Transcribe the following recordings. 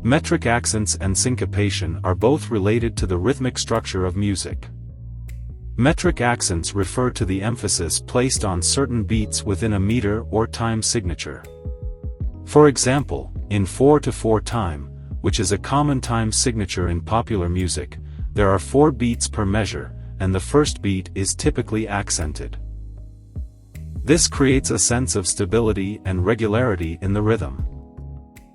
Metric accents and syncopation are both related to the rhythmic structure of music. Metric accents refer to the emphasis placed on certain beats within a meter or time signature. For example, in 4/4 time, which is a common time signature in popular music, there are 4 beats per measure, and the first beat is typically accented. This creates a sense of stability and regularity in the rhythm.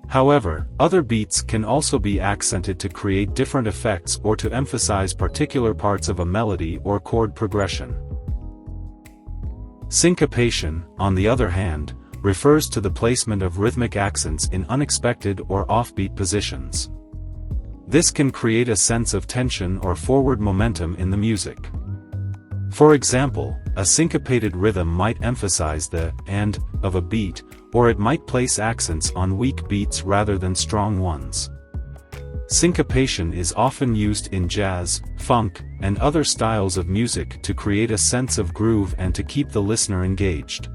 However, other beats can also be accented to create different effects or to emphasize particular parts of a melody or chord progression. Syncopation, on the other hand, refers to the placement of rhythmic accents in unexpected or offbeat positions. This can create a sense of tension or forward momentum in the music. For example, a syncopated rhythm might emphasize the end of a beat, or it might place accents on weak beats rather than strong ones. Syncopation is often used in jazz, funk, and other styles of music to create a sense of groove and to keep the listener engaged.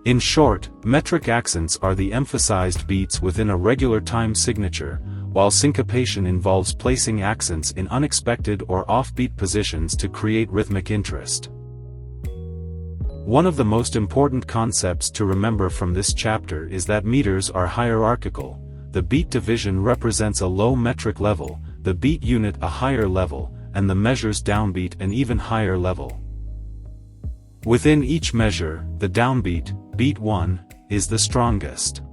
In short, metric accents are the emphasized beats within a regular time signature, while syncopation involves placing accents in unexpected or offbeat positions to create rhythmic interest. One of the most important concepts to remember from this chapter is that meters are hierarchical. The beat division represents a low metric level, the beat unit a higher level, and the measures downbeat an even higher level. Within each measure, the downbeat, beat 1, is the strongest.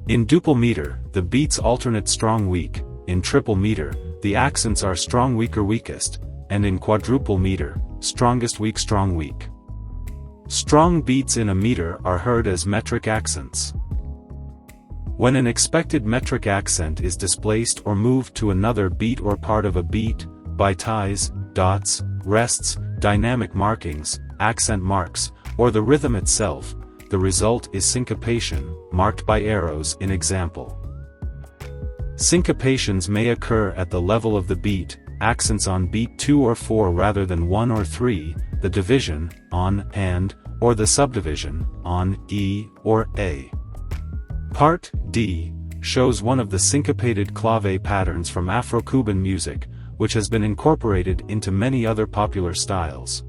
In duple meter, the beats alternate strong-weak, in triple meter, the accents are strong-weaker weakest, and in quadruple meter, strongest-weak strong-weak. Strong beats in a meter are heard as metric accents. When an expected metric accent is displaced or moved to another beat or part of a beat, by ties, dots, rests, dynamic markings, accent marks, or the rhythm itself, the result is syncopation, marked by arrows in example. Syncopations may occur at the level of the beat, accents on beat 2 or 4 rather than 1 or 3, the division, on, and, or the subdivision, on, E, or A. Part D shows one of the syncopated clave patterns from Afro-Cuban music, which has been incorporated into many other popular styles.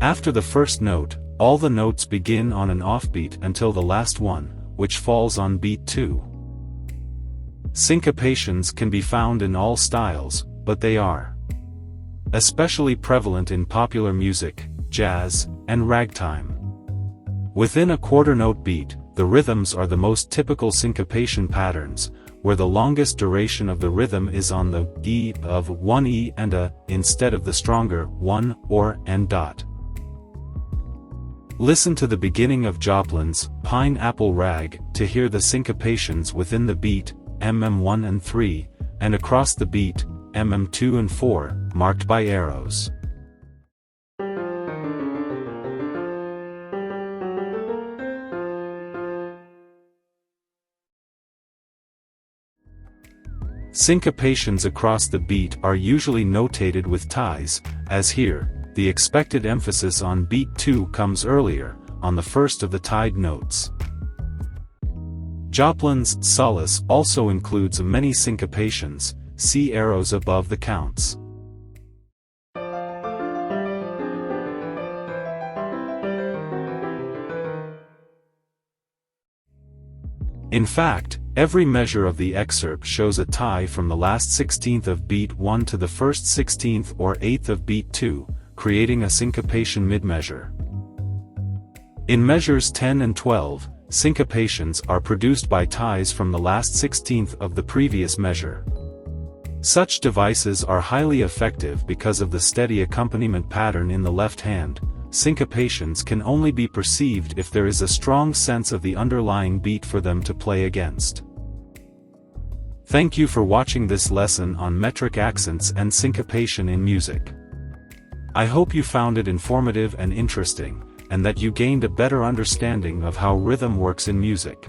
After the first note, all the notes begin on an offbeat until the last one, which falls on beat 2. Syncopations can be found in all styles, but they are especially prevalent in popular music, jazz, and ragtime. Within a quarter-note beat, the rhythms are the most typical syncopation patterns, where the longest duration of the rhythm is on the E of 1E and a, instead of the stronger 1 or and dot. Listen to the beginning of Joplin's Pineapple Rag to hear the syncopations within the beat, mm1 and 3, and across the beat, mm2 and 4, marked by arrows. Syncopations across the beat are usually notated with ties, as here. The expected emphasis on beat 2 comes earlier, on the first of the tied notes. Joplin's Solace also includes many syncopations, see arrows above the counts. In fact, every measure of the excerpt shows a tie from the last 16th of beat 1 to the first 16th or 8th of beat 2, creating a syncopation mid-measure. In measures 10 and 12, syncopations are produced by ties from the last 16th of the previous measure. Such devices are highly effective because of the steady accompaniment pattern in the left hand. Syncopations can only be perceived if there is a strong sense of the underlying beat for them to play against. Thank you for watching this lesson on metric accents and syncopation in music. I hope you found it informative and interesting, and that you gained a better understanding of how rhythm works in music.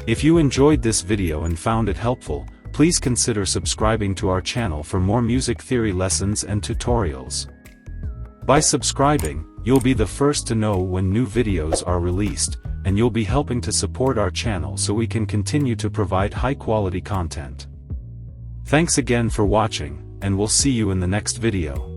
If you enjoyed this video and found it helpful, please consider subscribing to our channel for more music theory lessons and tutorials. By subscribing, you'll be the first to know when new videos are released, and you'll be helping to support our channel so we can continue to provide high-quality content. Thanks again for watching, and we'll see you in the next video.